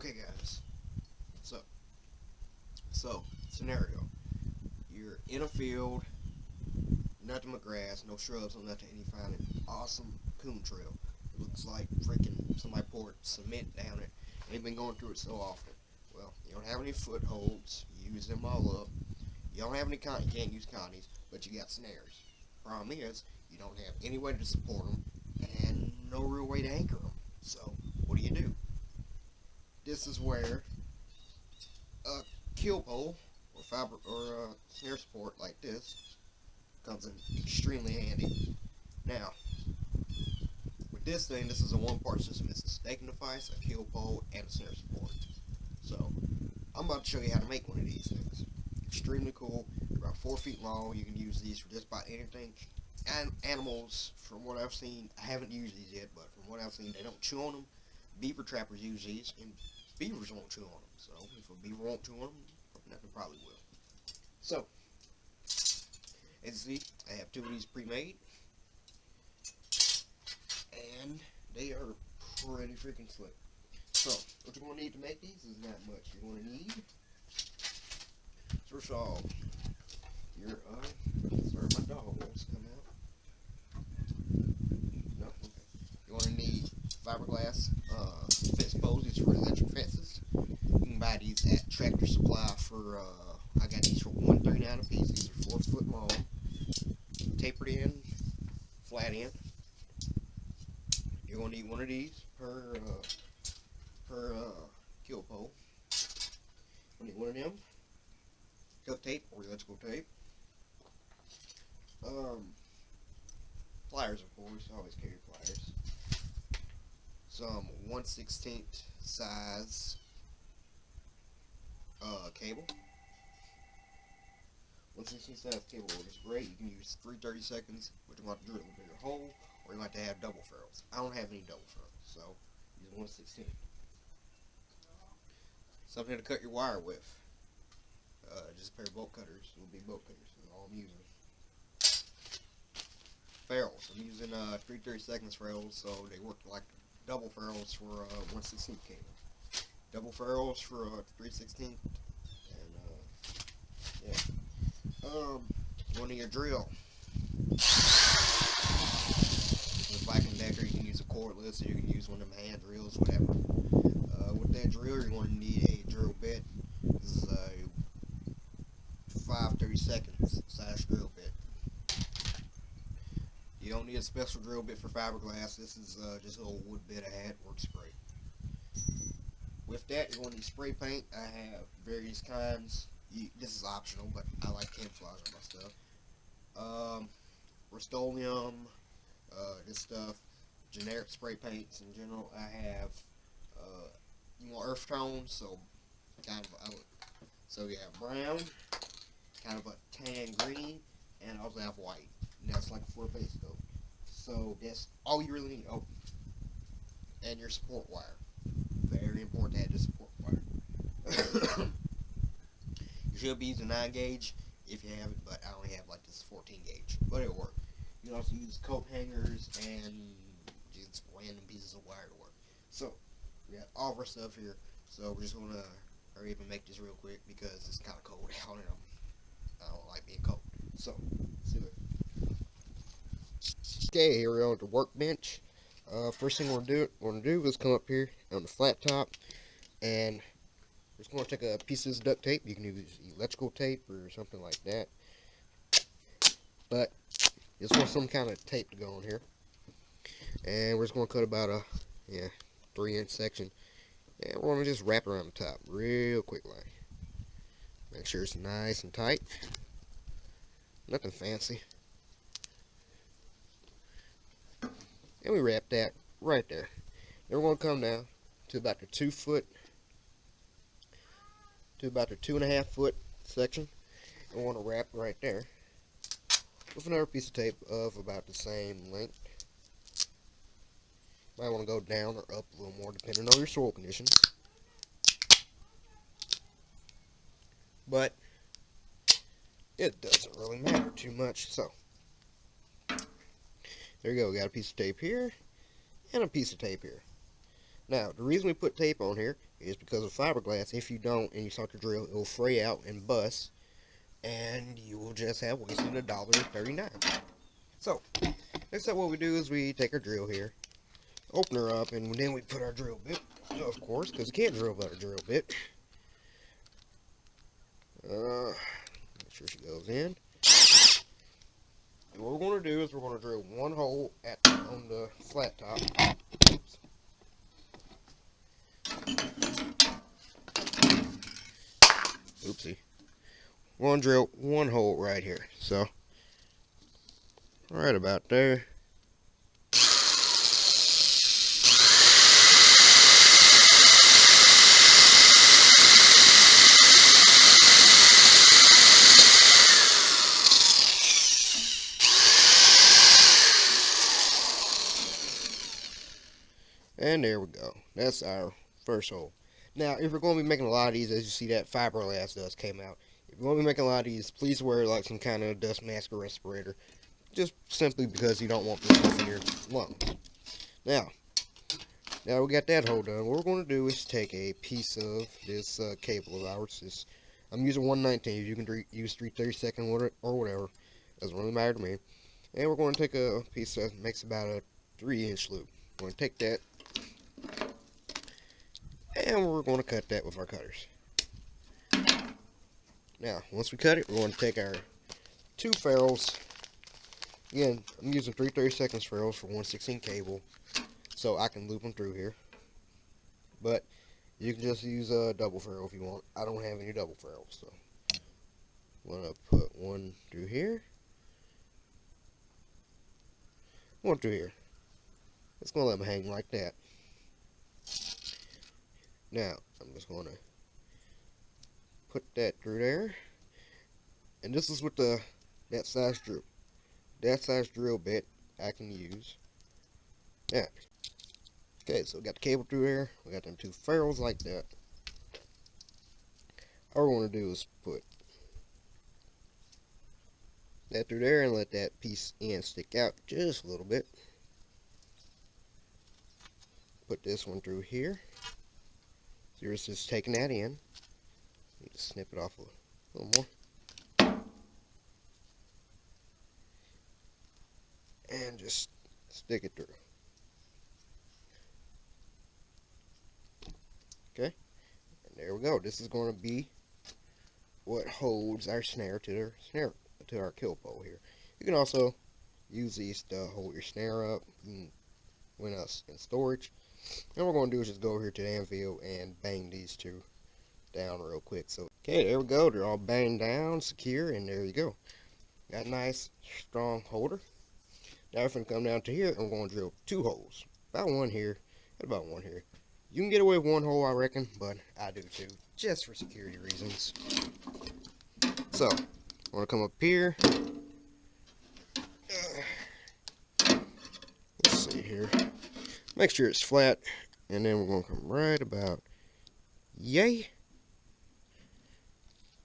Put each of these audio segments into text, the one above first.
Okay, guys. So, scenario: you're in a field, nothing but grass, no shrubs, no nothing, and you find an awesome coon trail. It looks like freaking somebody poured cement down it, and they've been going through it so often. Well, you don't have any footholds. You use them all up. You don't have any you can't use connies, but you got snares. Problem is, you don't have any way to support them, and no real way to anchor them. So, what do? This is where a kill pole or snare support like this comes in extremely handy. Now, with this thing, this is a one-part system. It's a staking device, a kill pole, and a snare support. So, I'm about to show you how to make one of these things. Extremely cool. About 4 feet long. You can use these for just about anything. And animals, from what I've seen, I haven't used these yet, but from what I've seen, they don't chew on them. Beaver trappers use these, and beavers won't chew on them. So, if a beaver won't chew on them, nothing probably will. So, as you see, I have 2 of these pre-made, and they are pretty freaking slick. So, what you're going to need to make these is not much. You're going to need, first of all, your, sorry, my dog wants to come out. No, okay. You're going to need fiberglass fence poles. These are for electric fences. You can buy these at Tractor Supply for, I got these for $1.39 a piece. These are 4 foot long, tapered in, flat end. You're going to need one of these per kill pole. You'll need one of them. Duct tape or electrical tape. Pliers, of course. Always carry pliers. Some 1/16 size cable. 1/16 size cable is great. You can use 3/32, but you want to drill a bigger hole, or you want to have double ferrules. I don't have any double ferrules, so use 1/16. Something to cut your wire with. Just a pair of bolt cutters. It will be bolt cutters. That's all I'm using. Ferrules. I'm using 3/32 ferrules, so they work like double ferrules for 1/16 cable. Double ferrules for 3/16, and yeah. One of your drill. With Black & Decker, you can use a cordless, or you can use one of them hand drills, whatever. With that drill, you're going to need a drill bit. This is a 5/32 size drill bit. You don't need a special drill bit for fiberglass. This is just a little wood bit I had. Works great. With that, you're going to need spray paint. I have various kinds. This is optional, but I like camouflage on my stuff. Rust-Oleum, this stuff, generic spray paints in general. I have earth tones, so kind of so you have brown, kind of a tan green, and I also have white. And that's like a 4-base though. So that's all you really need. Oh, and your support wire. Very important to have the support wire. You should be using 9 gauge if you have it, but I only have like this 14 gauge. But it'll work. You can also use coat hangers and just random pieces of wire to work. So we got all of our stuff here. So we're just gonna hurry up and make this real quick because it's kind of cold out and I don't like being cold. So let's do it. Okay, here we are at the workbench. First thing we're gonna do is come up here on the flat top, and we're just gonna take a piece of this duct tape. You can use electrical tape or something like that, but just want some kind of tape to go on here. And we're just gonna cut about a 3-inch section, and we're gonna just wrap around the top real quick, like. Make sure it's nice and tight. Nothing fancy. And we wrap that right there. Then we're going to come down to about the 2 foot, to about the 2.5 foot section. And we want to wrap right there with another piece of tape of about the same length. Might want to go down or up a little more depending on your soil conditions. But it doesn't really matter too much. So there you go. We got a piece of tape here and a piece of tape here. Now, the reason we put tape on here is because of fiberglass. If you don't and you start to drill, it will fray out and bust, and you will just have wasted $1.39. So, next up what we do is we take our drill here, open her up, and then we put our drill bit, of course, because you can't drill without a drill bit. Make sure she goes in. And what we're going to do is we're going to drill one hole on the flat top. Oops. Oopsie. We're going to drill one hole right here. So, right about there. And there we go. That's our first hole. Now, if you're going to be making a lot of these, as you see that fiberglass dust came out. If you're going to be making a lot of these, please wear like some kind of dust mask or respirator. Just simply because you don't want this stuff in your lungs. Now we got that hole done. What we're going to do is take a piece of this cable of ours. I'm using 119. You can use 3/32 or whatever. Doesn't really matter to me. And we're going to take a piece that makes about a 3-inch loop. We're going to take that, and we're going to cut that with our cutters. Now, once we cut it, we're going to take our 2 ferrules. Again, I'm using 3/32 ferrules for 1/16 cable, so I can loop them through here. But you can just use a double ferrule if you want. I don't have any double ferrules, so I'm going to put one through here, one through here. It's going to let them hang like that. Now, I'm just going to put that through there. And this is with that size drill bit I can use. Yeah. Okay, so we got the cable through there. We got them 2 ferrules like that. All we're going to do is put that through there and let that piece end stick out just a little bit. Put this one through here. So you're just taking that in. Need to snip it off a little more. And just stick it through. Okay, and there we go. This is going to be what holds our snare to our kill pole here. You can also use these to hold your snare up when in storage. And what we're going to do is just go over here to the anvil and bang these 2 down real quick. So, okay, there we go. They're all banged down, secure, and there you go. Got a nice, strong holder. Now we're going to come down to here, and we're going to drill 2 holes. About one here, and about one here. You can get away with 1 hole, I reckon, but I do too, just for security reasons. So, I'm going to come up here. Let's see here. Make sure it's flat, and then we're going to come right about yay,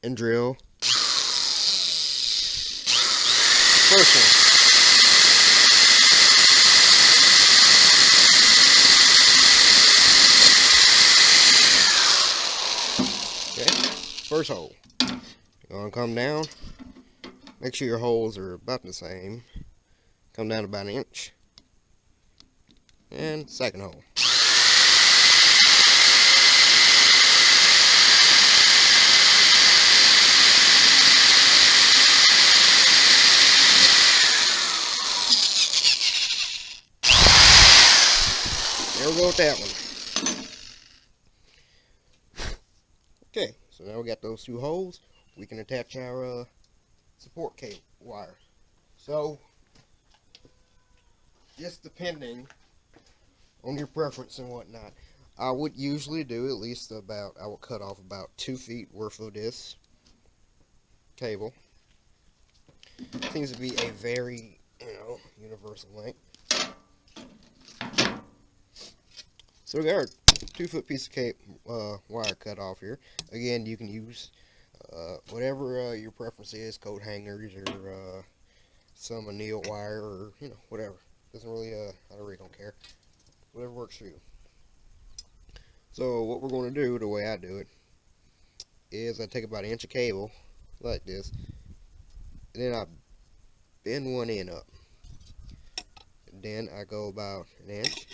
and drill first one. Okay, first hole. You're going to come down. Make sure your holes are about the same. Come down about 1 inch. And second hole. There we go with that one. Okay, so now we got those 2 holes. We can attach our support cable wire. So, just depending on your preference and whatnot, I would usually do at least I would cut off about 2 feet worth of this cable. Seems to be a very, universal length. So we got our 2-foot piece of wire cut off here. Again, you can use whatever your preference is, coat hangers or some anneal wire or whatever. Doesn't really I really don't care. Whatever works for you. So what we're going to do, the way I do it, is I take about an inch of cable, like this, and then I bend one end up. And then I go about an inch,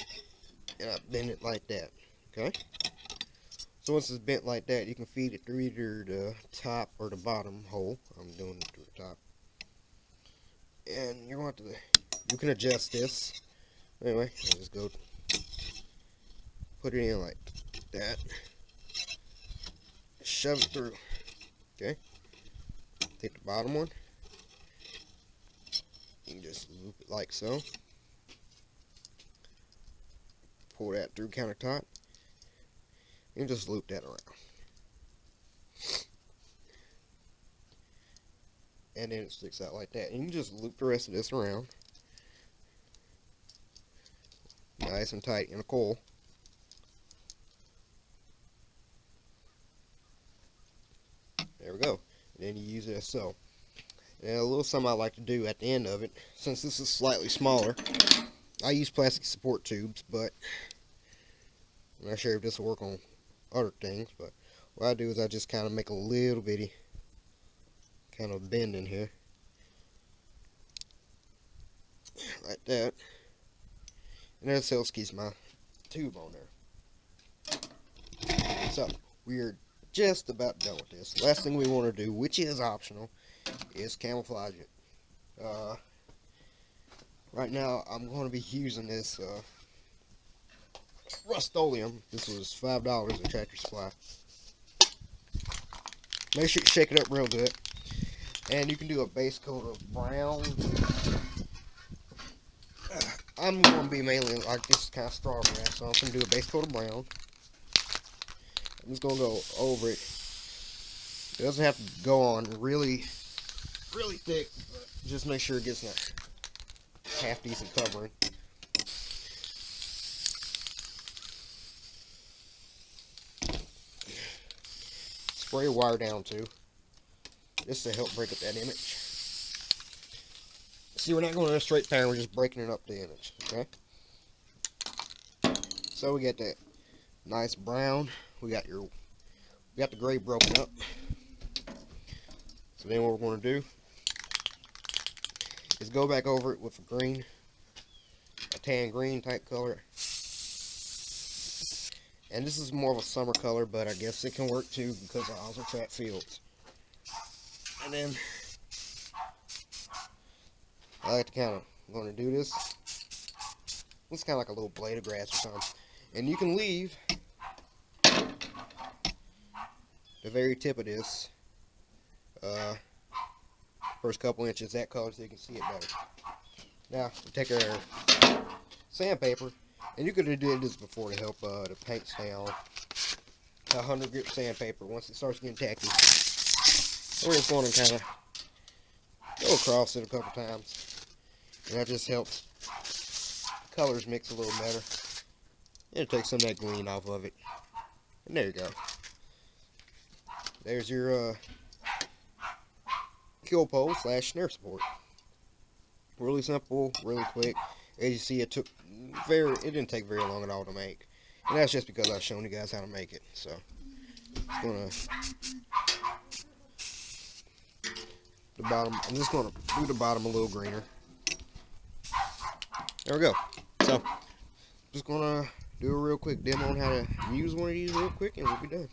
and I bend it like that, okay? So once it's bent like that, you can feed it through either the top or the bottom hole. I'm doing it through the top. And you're going to you can adjust this. Anyway, I just go put it in like that. Shove it through. Okay? Take the bottom one. You can just loop it like so. Pull that through countertop. And just loop that around. And then it sticks out like that. And you can just loop the rest of this around. Nice and tight in a coil. There we go. And then you use it as so. And a little something I like to do at the end of it, since this is slightly smaller, I use plastic support tubes, but I'm not sure if this will work on other things, but what I do is I just kind of make a little bitty kind of bend in here, like that, and that helps keep my tube on there. So we're just about done with this. Last thing we want to do, which is optional, is camouflage it. Right now I'm going to be using this Rust-Oleum. This was $5 at Tractor Supply. Make sure you shake it up real good. And you can do a base coat of brown. I'm going to be mainly like this kind of straw grass, so I'm going to do a base coat of brown. I'm just going to go over it. It doesn't have to go on really thick, but just make sure it gets that half decent covering. Spray a wire down too, just to help break up that image. See, we're not going in a straight pattern, we're just breaking it up the image, okay? So we got that nice brown, we got the gray broken up. So then what we're going to do is go back over it with a green, a tan green type color. And this is more of a summer color, but I guess it can work too because I also track fields. And then I like to kind of going to do this. It's kind of like a little blade of grass or something. And you can leave the very tip of this first couple inches that color so you can see it better. Now we take our sandpaper, and you could have did this before to help the paint stay on. 100 grit sandpaper. Once it starts getting tacky, we're just going to kind of go across it a couple times, and that just helps colors mix a little better. And it takes some of that green off of it. And there you go. There's your Killpole / snare support. Really simple, really quick. As you see, it didn't take very long at all to make. And that's just because I've shown you guys how to make it. So I'm just gonna do the bottom a little greener. There we go. So just gonna do a real quick demo on how to use one of these real quick, and we'll be done.